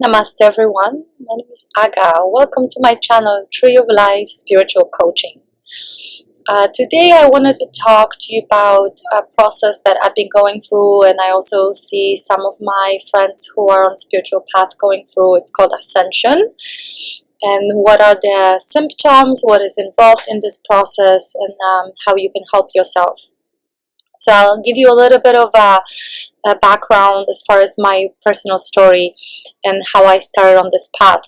Namaste everyone, my name is Aga. Welcome to my channel Tree of Life Spiritual Coaching. Today I wanted to talk to you about a process that I've been going through, and I also see some of my friends who are on spiritual path going through. It's called Ascension. And what are the symptoms, what is involved in this process, and how you can help yourself. So I'll give you a little bit of a background as far as my personal story and how I started on this path.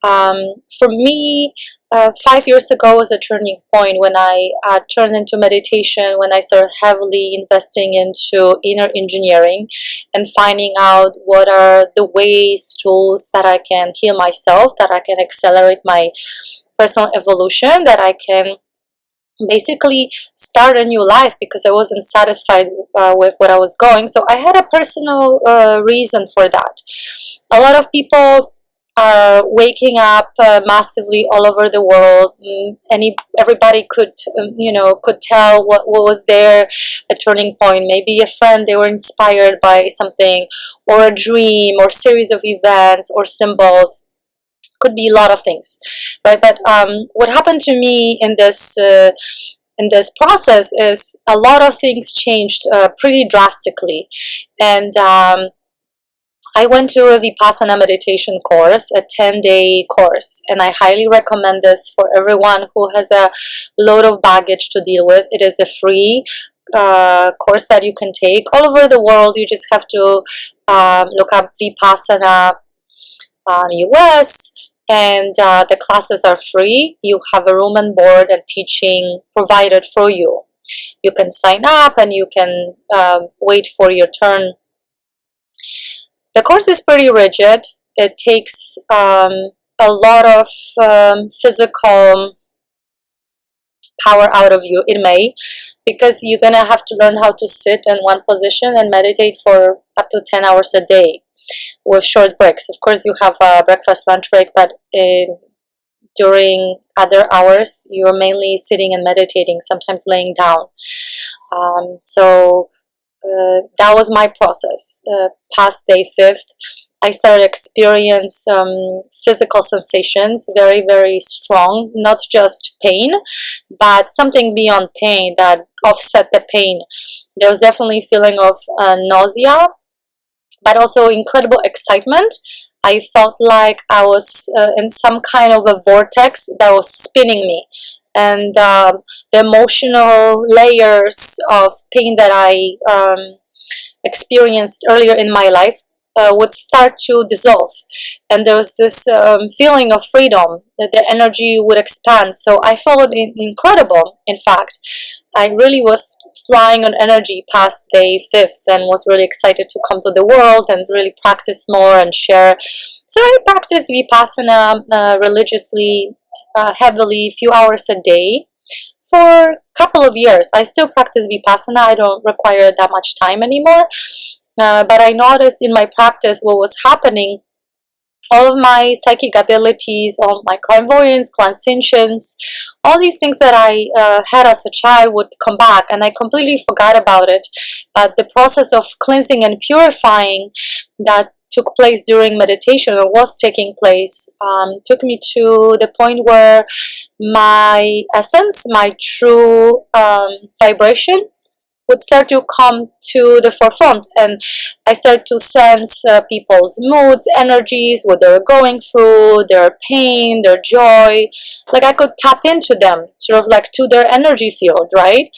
For me, 5 years ago was a turning point when I turned into meditation, when I started heavily investing into inner engineering and finding out what are the ways, tools that I can heal myself, that I can accelerate my personal evolution, that I can basically start a new life, because I wasn't satisfied with what I was going. So I had a personal reason for that. A lot of people are waking up massively all over the world. Everybody could could tell what was their a turning point. Maybe a friend, they were inspired by something, or a dream, or series of events or symbols. Could be a lot of things, right? But what happened to me in this process is a lot of things changed pretty drastically. And I went to a Vipassana meditation course, a 10-day course, and I highly recommend this for everyone who has a load of baggage to deal with. It is a free course that you can take all over the world. You just have to look up Vipassana US, and the classes are free. You have a room and board and teaching provided for you. You can sign up and you can wait for your turn. The course is pretty rigid. It takes a lot of physical power out of you. It may, because you're gonna have to learn how to sit in one position and meditate for up to 10 hours a day, with short breaks. Of course, you have a breakfast, lunch break, but during other hours, you're mainly sitting and meditating, sometimes laying down. So that was my process. Past day 5th, I started experience physical sensations, very, very strong, not just pain, but something beyond pain that offset the pain. There was definitely a feeling of nausea, but also incredible excitement. I felt like I was in some kind of a vortex that was spinning me. And the emotional layers of pain that I experienced earlier in my life would start to dissolve. And there was this feeling of freedom, that the energy would expand. So I felt incredible, in fact. I really was flying on energy past day 5th, and was really excited to come to the world and really practice more and share. So I practiced Vipassana religiously, heavily, a few hours a day for a couple of years. I still practice Vipassana. I don't require that much time anymore. But I noticed in my practice what was happening. All of my psychic abilities, all my clairvoyance, clairsentience, all these things that I had as a child would come back, and I completely forgot about it. But the process of cleansing and purifying that took place during meditation, or was taking place, took me to the point where my essence, my true vibration, would start to come to the forefront, and I started to sense people's moods, energies, what they're going through, their pain, their joy. Like I could tap into them, sort of like to their energy field, right?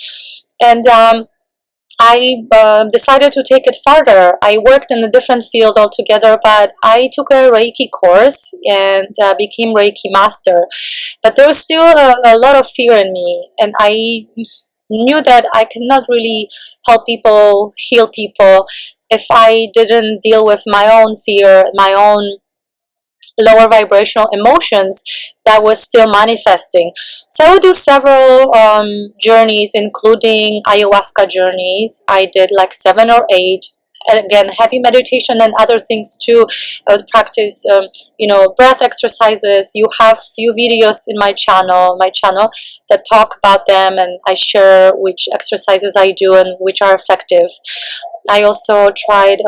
And I decided to take it further. I worked in a different field altogether, but I took a Reiki course and became Reiki master. But there was still a lot of fear in me, and I knew that I cannot really help people, heal people, if I didn't deal with my own fear, my own lower vibrational emotions that was still manifesting. So I would do several journeys, including ayahuasca journeys. I did like 7 or 8. And again, heavy meditation and other things too. I would practice, breath exercises. You have few videos in my channel that talk about them, and I share which exercises I do and which are effective. I also tried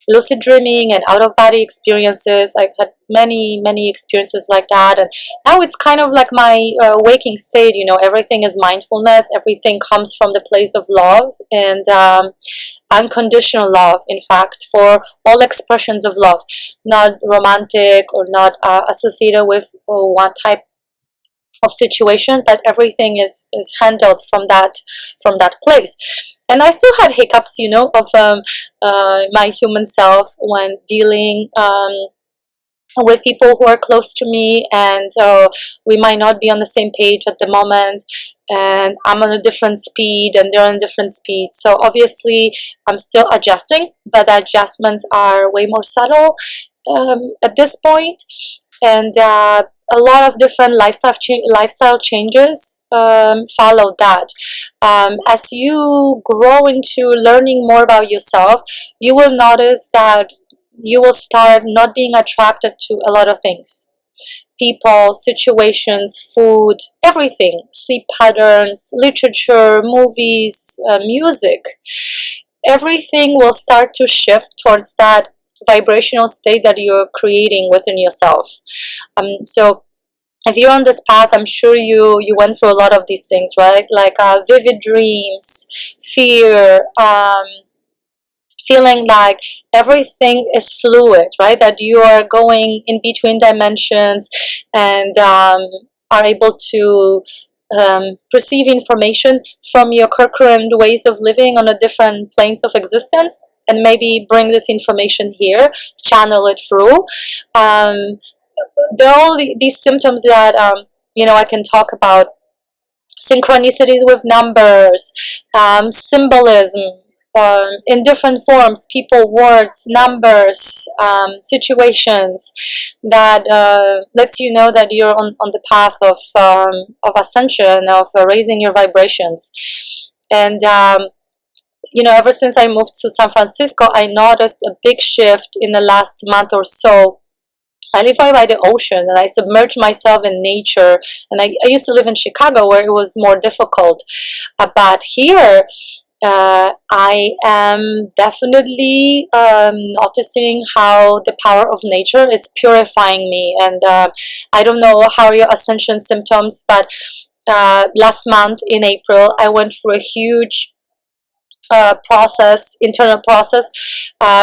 lucid dreaming and out-of-body experiences. I've had many experiences like that, and now it's kind of like my waking state. Everything is mindfulness. Everything comes from the place of love and unconditional love, in fact, for all expressions of love, not romantic or not associated with one type of situation, but everything is handled from that place. And I still have hiccups, of my human self when dealing with people who are close to me, and we might not be on the same page at the moment, and I'm on a different speed and they're on a different speed. So obviously I'm still adjusting, but the adjustments are way more subtle at this point. And a lot of different lifestyle changes follow that. As you grow into learning more about yourself, you will notice that you will start not being attracted to a lot of things. People, situations, food, everything, sleep patterns, literature, movies, music. Everything will start to shift towards that vibrational state that you're creating within yourself. So if you're on this path, I'm sure you went through a lot of these things, right? Like vivid dreams, fear, feeling like everything is fluid, right? That you are going in between dimensions and are able to perceive information from your current ways of living on a different planes of existence, and maybe bring this information here, channel it through. There are all these symptoms that I can talk about. Synchronicities with numbers, symbolism, in different forms, people, words, numbers, situations that lets you know that you're on the path of ascension, of raising your vibrations. And ever since I moved to San Francisco, I noticed a big shift in the last month or so. I live right by the ocean, and I submerge myself in nature. And I used to live in Chicago, where it was more difficult. But here, I am definitely noticing how the power of nature is purifying me. And I don't know how are your ascension symptoms, but last month in April, I went through a huge internal process,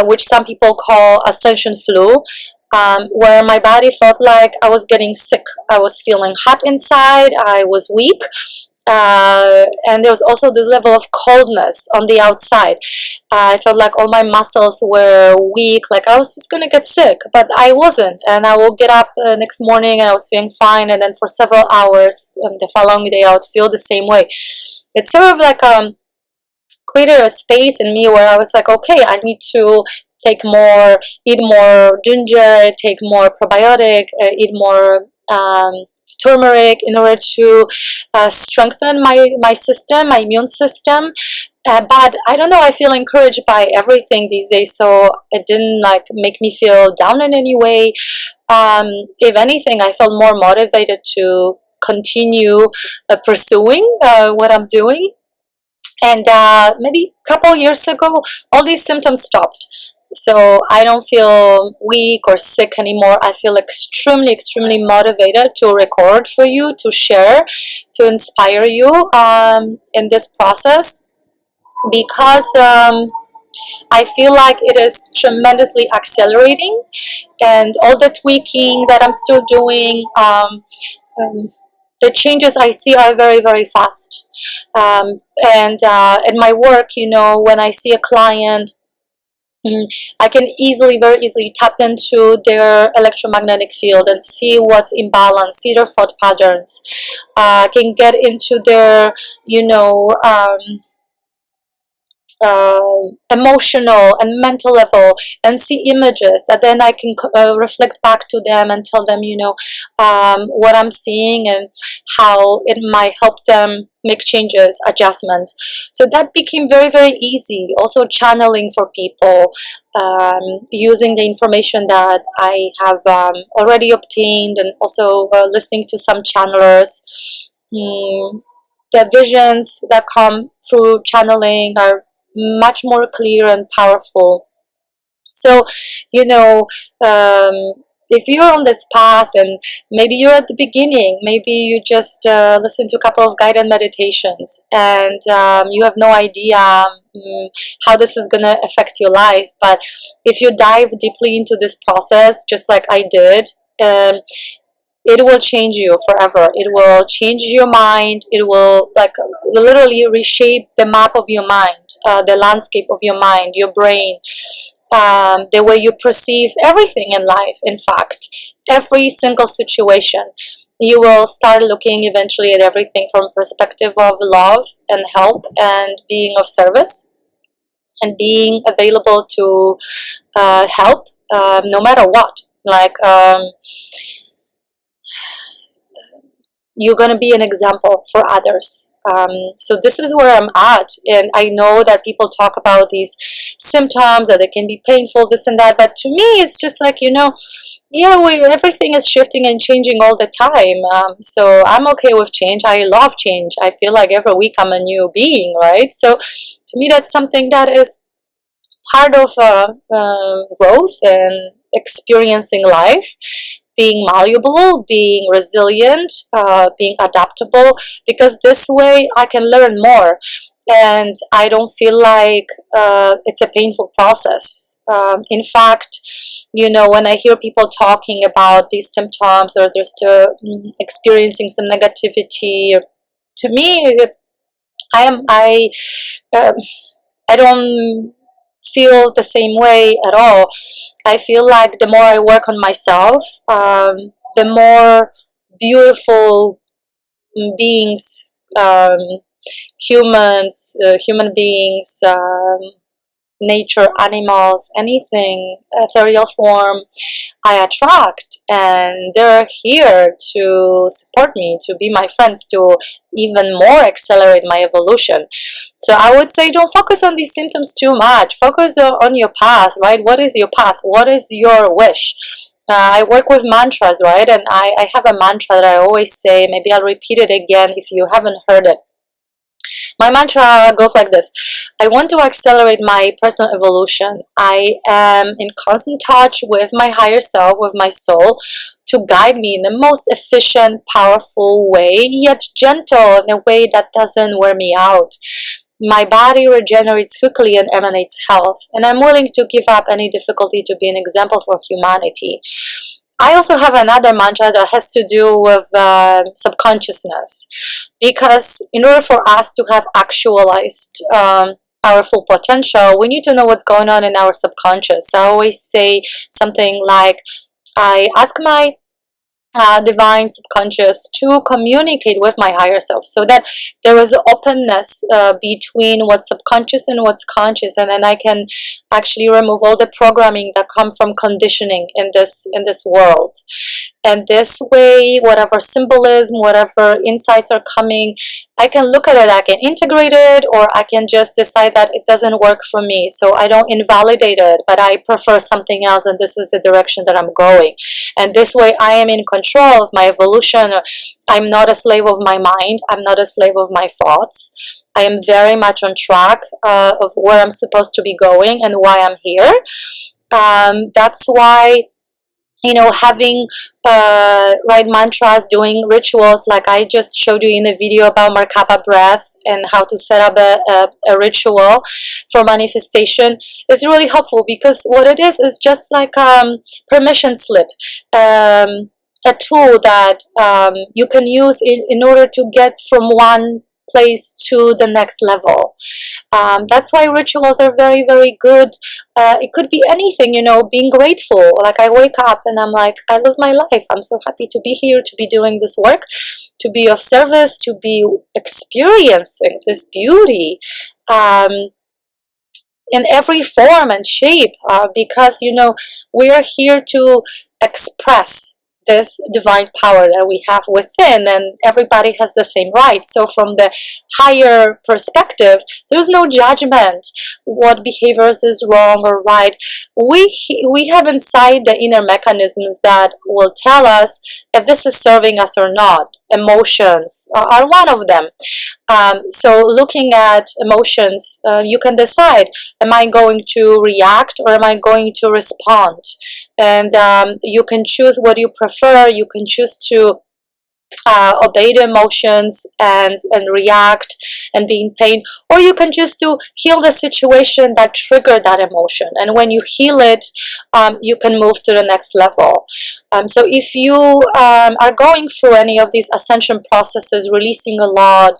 which some people call ascension flu. Where my body felt like I was getting sick. I was feeling hot inside, I was weak, and there was also this level of coldness on the outside. I felt like all my muscles were weak, like I was just gonna get sick, but I wasn't. And I will get up the next morning and I was feeling fine, and then for several hours the following day I would feel the same way. It's sort of like created a space in me where I was like, okay, I need to eat more ginger, take more probiotic, eat more turmeric in order to strengthen my system, my immune system. But I don't know, I feel encouraged by everything these days, so it didn't make me feel down in any way. If anything, I felt more motivated to continue pursuing what I'm doing. And maybe a couple years ago, all these symptoms stopped. So I don't feel weak or sick anymore. I feel extremely motivated to record for you, to share, to inspire you in this process, because I feel like it is tremendously accelerating, and all the tweaking that I'm still doing, the changes I see are very fast. And in my work, when I see a client, I can very easily tap into their electromagnetic field and see what's imbalanced, see their thought patterns. I can get into their, emotional and mental level, and see images that then I can reflect back to them and tell them, what I'm seeing and how it might help them make changes, adjustments. So that became very easy. Also channeling for people, using the information that I have already obtained, and also listening to some channelers. The visions that come through channeling are much more clear and powerful. So, you know, if you're on this path and maybe you're at the beginning, maybe you just listen to a couple of guided meditations and you have no idea how this is going to affect your life. But if you dive deeply into this process, just like I did, it will change you forever. It will change your mind. It will like literally reshape the map of your mind, the landscape of your mind, your brain, the way you perceive everything in life. In fact, every single situation, you will start looking eventually at everything from perspective of love and help and being of service and being available to help no matter what. Like you're going to be an example for others. So this is where I'm at, and I know that people talk about these symptoms, that it can be painful, this and that, but to me it's just like, yeah, everything is shifting and changing all the time. So I'm okay with change. I love change. I feel like every week I'm a new being, right? So to me that's something that is part of growth and experiencing life, being malleable, being resilient, being adaptable, because this way I can learn more and I don't feel like it's a painful process. In fact, when I hear people talking about these symptoms or they're still experiencing some negativity, to me, I don't feel the same way at all. I feel like the more I work on myself, the more beautiful beings, human beings, nature, animals, anything, ethereal form, I attract, and they're here to support me, to be my friends, to even more accelerate my evolution. So I would say don't focus on these symptoms too much. Focus on your path, right? What is your path? What is your wish? I work with mantras, right? And I have a mantra that I always say. Maybe I'll repeat it again if you haven't heard it. My mantra goes like this: I want to accelerate my personal evolution. I am in constant touch with my higher self, with my soul, to guide me in the most efficient, powerful way, yet gentle in a way that doesn't wear me out. My body regenerates quickly and emanates health, and I'm willing to give up any difficulty to be an example for humanity. I also have another mantra that has to do with subconsciousness, because in order for us to have actualized our full potential, we need to know what's going on in our subconscious. I always say something like, I ask my divine subconscious to communicate with my higher self, so that there is openness between what's subconscious and what's conscious, and then I can actually remove all the programming that come from conditioning in this world. And this way, whatever symbolism, whatever insights are coming, I can look at it, I can integrate it, or I can just decide that it doesn't work for me. So I don't invalidate it, but I prefer something else, and this is the direction that I'm going. And this way I am in control of my evolution. I'm not a slave of my mind. I'm not a slave of my thoughts. I am very much on track of where I'm supposed to be going and why I'm here. That's why, having right mantras, doing rituals like I just showed you in the video about Merkaba breath and how to set up a ritual for manifestation is really helpful, because what it is just like permission slip, a tool that you can use in order to get from one place to the next level. That's why rituals are very, very good. It could be anything, being grateful. Like I wake up and I'm like, I love my life. I'm so happy to be here, to be doing this work, to be of service, to be experiencing this beauty in every form and shape, because, we are here to express this divine power that we have within, and everybody has the same rights. So from the higher perspective, there's no judgment what behaviors is wrong or right. We have inside the inner mechanisms that will tell us if this is serving us or not. emotions are one of them. So looking at emotions, you can decide, am I going to react or am I going to respond? And you can choose what you prefer. You can choose to obey the emotions and react and be in pain, or you can choose to heal the situation that triggered that emotion, and when you heal it, you can move to the next level. So if you are going through any of these ascension processes, releasing a lot,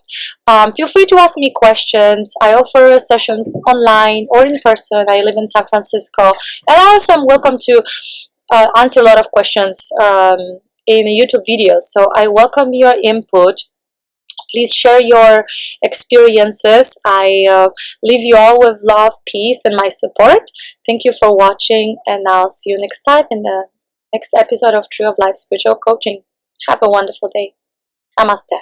feel free to ask me questions. I offer sessions online or in person. I live in San Francisco, and I also am welcome to answer a lot of questions in YouTube videos. So I welcome your input. Please share your experiences. I leave you all with love, peace, and my support. Thank you for watching, and I'll see you next time in the next episode of Tree of Life Spiritual Coaching. Have a wonderful day. Namaste.